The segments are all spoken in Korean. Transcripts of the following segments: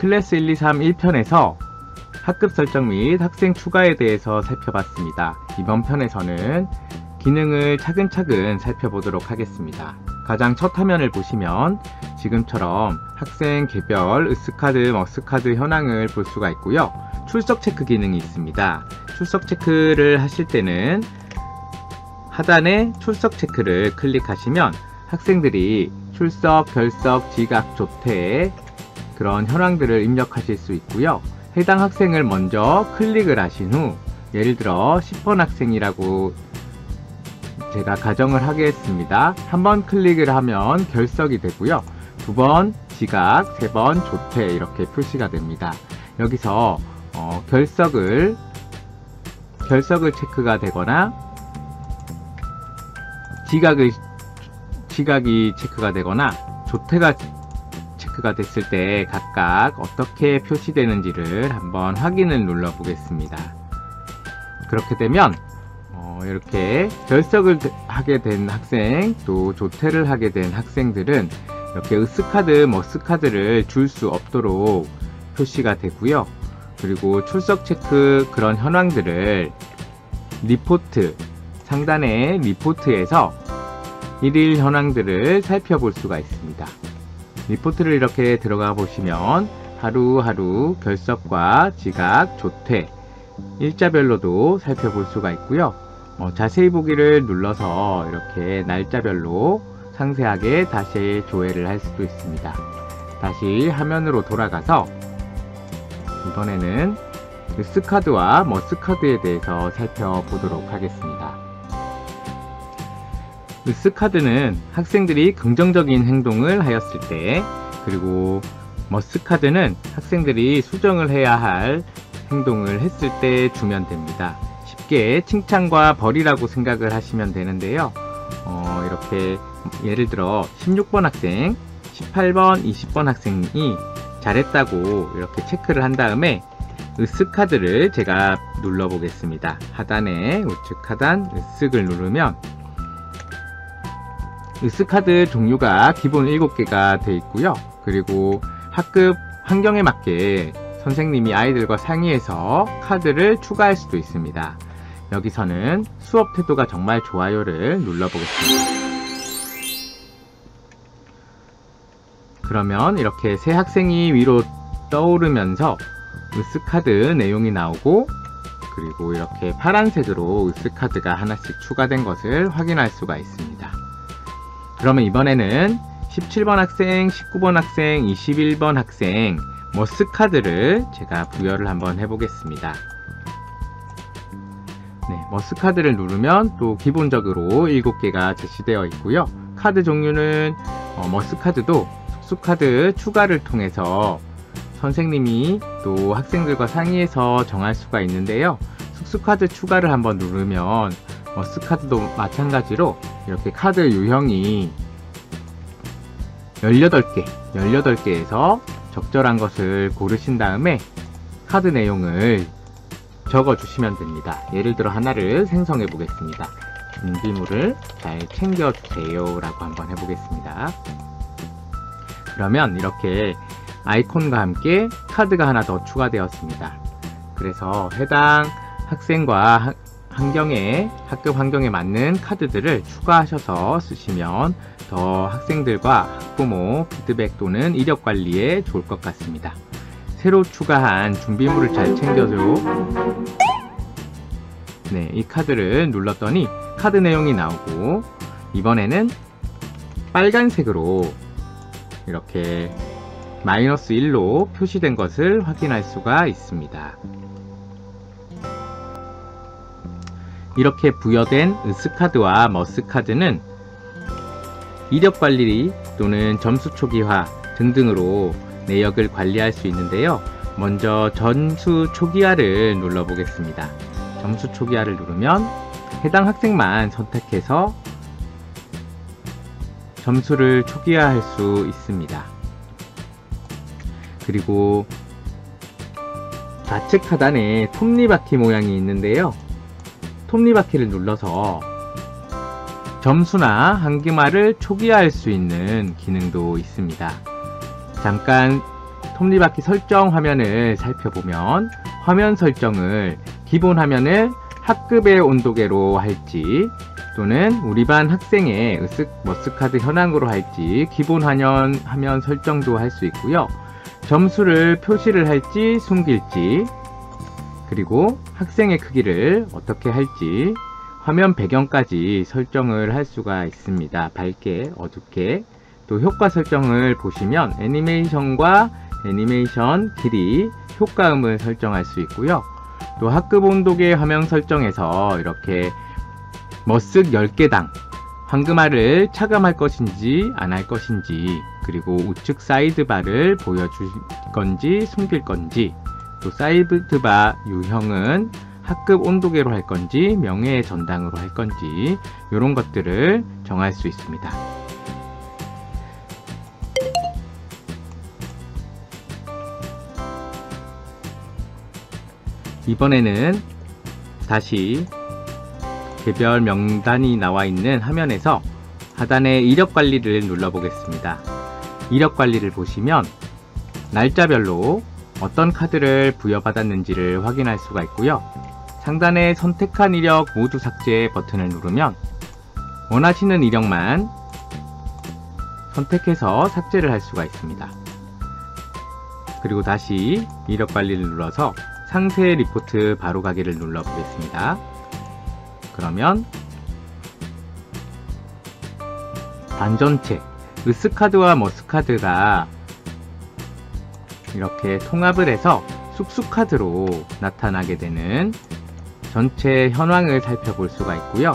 클래스 1, 2, 3 1편에서 학급 설정 및 학생 추가에 대해서 살펴봤습니다. 이번 편에서는 기능을 차근차근 살펴보도록 하겠습니다. 가장 첫 화면을 보시면 지금처럼 학생 개별 으스카드, 머스카드 현황을 볼 수가 있고요. 출석 체크 기능이 있습니다. 출석 체크를 하실 때는 하단에 출석 체크를 클릭하시면 학생들이 출석, 결석, 지각, 조퇴 그런 현황들을 입력하실 수 있고요. 해당 학생을 먼저 클릭을 하신 후 예를 들어 10번 학생이라고 제가 가정을 하겠습니다. 한 번 클릭을 하면 결석이 되고요. 2번 지각, 3번 조퇴 이렇게 표시가 됩니다. 여기서 결석을 체크가 되거나 지각이 체크가 되거나 조퇴가 체크가 됐을 때 각각 어떻게 표시되는지를 한번 확인을 눌러 보겠습니다. 그렇게 되면 이렇게 결석을 하게 된 학생, 또 조퇴를 하게 된 학생들은 이렇게 으스카드, 머스카드를 줄 수 없도록 표시가 되고요. 그리고 출석 체크 그런 현황들을 리포트, 상단의 리포트에서 일일 현황들을 살펴볼 수가 있습니다. 리포트를 이렇게 들어가 보시면 하루하루 결석과 지각, 조퇴, 일자별로도 살펴볼 수가 있고요. 자세히 보기를 눌러서 이렇게 날짜별로 상세하게 다시 조회를 할 수도 있습니다. 다시 화면으로 돌아가서 이번에는 으스카드와 머스카드에 대해서 살펴보도록 하겠습니다. 으스카드는 학생들이 긍정적인 행동을 하였을 때, 그리고 머스카드는 학생들이 수정을 해야 할 행동을 했을 때 주면 됩니다. 쉽게 칭찬과 벌이라고 생각을 하시면 되는데요. 이렇게 예를 들어 16번 학생, 18번, 20번 학생이 잘했다고 이렇게 체크를 한 다음에 으스카드를 제가 눌러 보겠습니다. 하단에 우측 하단 으쓱을 누르면 으스카드 종류가 기본 7개가 되어 있고요. 그리고 학급 환경에 맞게 선생님이 아이들과 상의해서 카드를 추가할 수도 있습니다. 여기서는 수업 태도가 정말 좋아요를 눌러보겠습니다. 그러면 이렇게 새 학생이 위로 떠오르면서 으스카드 내용이 나오고, 그리고 이렇게 파란색으로 으스카드가 하나씩 추가된 것을 확인할 수가 있습니다. 그러면 이번에는 17번 학생, 19번 학생, 21번 학생 머스카드를 제가 부여를 한번 해보겠습니다. 네, 머스카드를 누르면 또 기본적으로 7개가 제시되어 있고요. 카드 종류는 머스카드도 속수카드 추가를 통해서 선생님이 또 학생들과 상의해서 정할 수가 있는데요. 속수카드 추가를 한번 누르면 머스카드도 마찬가지로 이렇게 카드 유형이 18개에서 적절한 것을 고르신 다음에 카드 내용을 적어 주시면 됩니다. 예를 들어 하나를 생성해 보겠습니다. 준비물을 잘 챙겨 주세요 라고 한번 해보겠습니다. 그러면 이렇게 아이콘과 함께 카드가 하나 더 추가되었습니다. 그래서 해당 학생과 학급 환경에 맞는 카드들을 추가하셔서 쓰시면 더 학생들과 학부모 피드백 또는 이력 관리에 좋을 것 같습니다. 새로 추가한 준비물을 잘 챙겨줘. 네, 이 카드를 눌렀더니 카드 내용이 나오고, 이번에는 빨간색으로 이렇게 -1로 표시된 것을 확인할 수가 있습니다. 이렇게 부여된 으스카드와 머스카드는 이력 관리 또는 점수 초기화 등등으로 내역을 관리할 수 있는데요. 먼저 점수 초기화를 눌러 보겠습니다. 점수 초기화를 누르면 해당 학생만 선택해서 점수를 초기화할 수 있습니다. 그리고 좌측 하단에 톱니바퀴 모양이 있는데요. 톱니바퀴를 눌러서 점수나 한글말을 초기화할 수 있는 기능도 있습니다. 잠깐 톱니바퀴 설정 화면을 살펴보면 화면 설정을 기본 화면을 학급의 온도계로 할지 또는 우리 반 학생의 머스카드 현황으로 할지 기본 화면 설정도 할 수 있고요. 점수를 표시를 할지 숨길지, 그리고 학생의 크기를 어떻게 할지, 화면 배경까지 설정을 할 수가 있습니다. 밝게, 어둡게. 또 효과 설정을 보시면 애니메이션과 애니메이션 길이, 효과음을 설정할 수 있고요. 또 학급 온도계 화면 설정에서 이렇게 머쓱 10개당 황금알을 차감할 것인지 안 할 것인지, 그리고 우측 사이드바를 보여줄 건지 숨길 건지, 또 사이드바 유형은 학급 온도계로 할 건지 명예의 전당으로 할 건지 이런 것들을 정할 수 있습니다. 이번에는 다시 개별 명단이 나와 있는 화면에서 하단에 이력 관리를 눌러 보겠습니다. 이력 관리를 보시면 날짜별로 어떤 카드를 부여받았는지를 확인할 수가 있고요. 상단에 선택한 이력 모두 삭제 버튼을 누르면 원하시는 이력만 선택해서 삭제를 할 수가 있습니다. 그리고 다시 이력 관리를 눌러서 상세 리포트 바로 가기를 눌러 보겠습니다. 그러면 반전체, 으스카드와 머스카드가 이렇게 통합을 해서 쑥쑥카드로 나타나게 되는 전체 현황을 살펴볼 수가 있고요.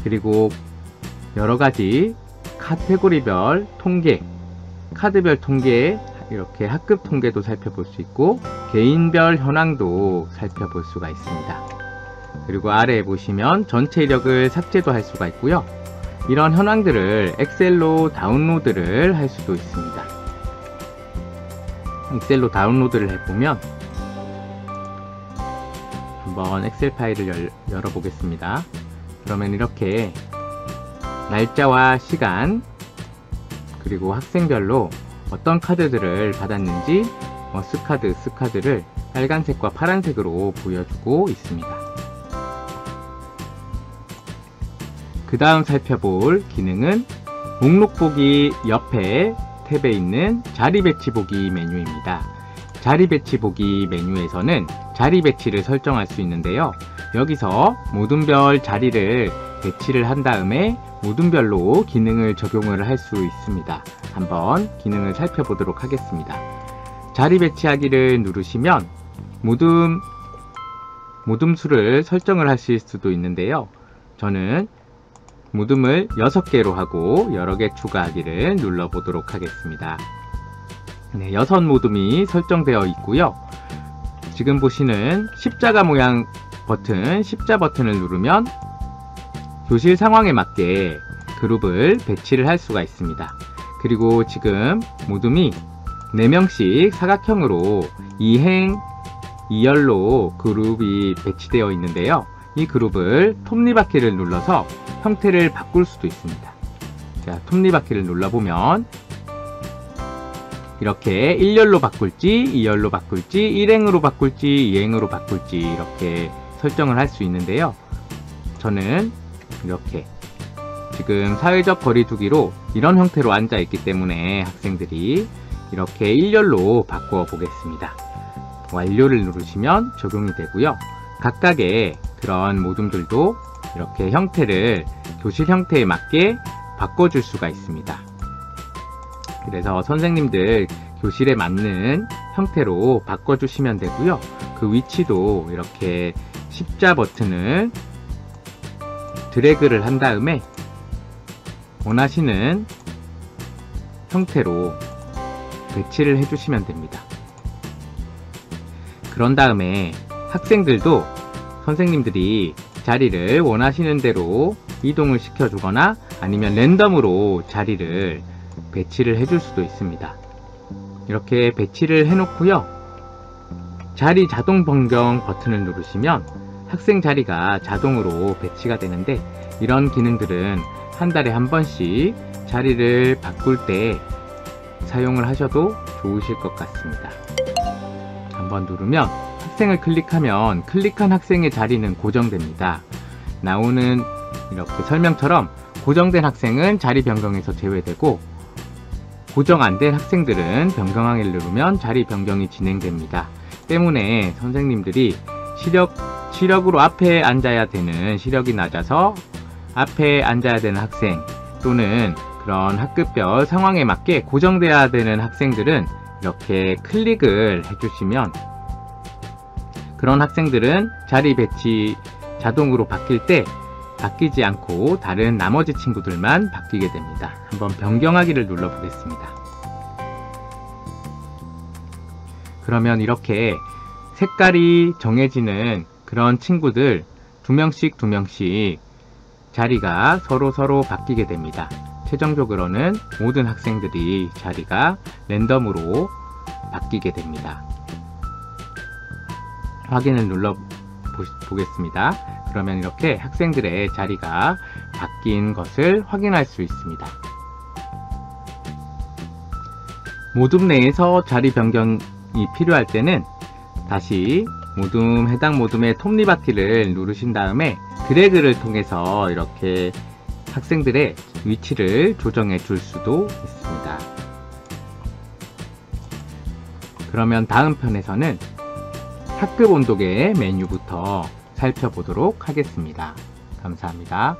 그리고 여러가지 카테고리별 통계, 카드별 통계, 이렇게 학급 통계도 살펴볼 수 있고 개인별 현황도 살펴볼 수가 있습니다. 그리고 아래에 보시면 전체 이력을 삭제도 할 수가 있고요. 이런 현황들을 엑셀로 다운로드를 할 수도 있습니다. 엑셀로 다운로드를 해보면 한번 엑셀 파일을 열어보겠습니다. 그러면 이렇게 날짜와 시간, 그리고 학생별로 어떤 카드들을 받았는지 머스카드, 으스카드를 빨간색과 파란색으로 보여주고 있습니다. 그 다음 살펴볼 기능은 목록 보기 옆에 탭에 있는 자리 배치 보기 메뉴입니다. 자리 배치 보기 메뉴에서는 자리 배치를 설정할 수 있는데요. 여기서 모둠별 자리를 배치를 한 다음에 모둠별로 기능을 적용을 할 수 있습니다. 한번 기능을 살펴보도록 하겠습니다. 자리 배치하기를 누르시면 모둠 수를 설정을 하실 수도 있는데요. 저는 모둠을 6개로 하고 여러 개 추가하기를 눌러보도록 하겠습니다. 네, 6 모둠이 설정되어 있고요. 지금 보시는 십자가 모양 버튼, 십자 버튼을 누르면 교실 상황에 맞게 그룹을 배치를 할 수가 있습니다. 그리고 지금 모둠이 4명씩 사각형으로 2행 2열로 그룹이 배치되어 있는데요. 이 그룹을 톱니바퀴를 눌러서 형태를 바꿀 수도 있습니다. 자, 톱니바퀴를 눌러보면 이렇게 1열로 바꿀지, 2열로 바꿀지, 1행으로 바꿀지, 2행으로 바꿀지 이렇게 설정을 할 수 있는데요. 저는 이렇게 지금 사회적 거리두기로 이런 형태로 앉아 있기 때문에 학생들이 이렇게 1열로 바꾸어 보겠습니다. 완료를 누르시면 적용이 되고요. 각각의 그런 모둠들도 이렇게 형태를 교실 형태에 맞게 바꿔줄 수가 있습니다. 그래서 선생님들 교실에 맞는 형태로 바꿔주시면 되고요. 그 위치도 이렇게 십자 버튼을 드래그를 한 다음에 원하시는 형태로 배치를 해주시면 됩니다. 그런 다음에 학생들도 선생님들이 자리를 원하시는 대로 이동을 시켜주거나 아니면 랜덤으로 자리를 배치를 해줄 수도 있습니다. 이렇게 배치를 해놓고요. 자리 자동 변경 버튼을 누르시면 학생 자리가 자동으로 배치가 되는데 이런 기능들은 한 달에 한 번씩 자리를 바꿀 때 사용을 하셔도 좋으실 것 같습니다. 한번 누르면 학생을 클릭하면 클릭한 학생의 자리는 고정됩니다. 나오는 이렇게 설명처럼 고정된 학생은 자리 변경에서 제외되고 고정 안 된 학생들은 변경하기를 누르면 자리 변경이 진행됩니다. 때문에 선생님들이 시력으로 앞에 앉아야 되는, 시력이 낮아서 앞에 앉아야 되는 학생 또는 그런 학급별 상황에 맞게 고정돼야 되는 학생들은 이렇게 클릭을 해주시면 그런 학생들은 자리 배치 자동으로 바뀔 때 바뀌지 않고 다른 나머지 친구들만 바뀌게 됩니다. 한번 변경하기를 눌러보겠습니다. 그러면 이렇게 색깔이 정해지는 그런 친구들 2명씩 자리가 서로 바뀌게 됩니다. 최종적으로는 모든 학생들이 자리가 랜덤으로 바뀌게 됩니다. 확인을 눌러보겠습니다. 그러면 이렇게 학생들의 자리가 바뀐 것을 확인할 수 있습니다. 모둠 내에서 자리 변경이 필요할 때는 다시 해당 모둠의 톱니바퀴를 누르신 다음에 드래그를 통해서 이렇게 학생들의 위치를 조정해 줄 수도 있습니다. 그러면 다음 편에서는 학급 온도계 메뉴부터 살펴보도록 하겠습니다. 감사합니다.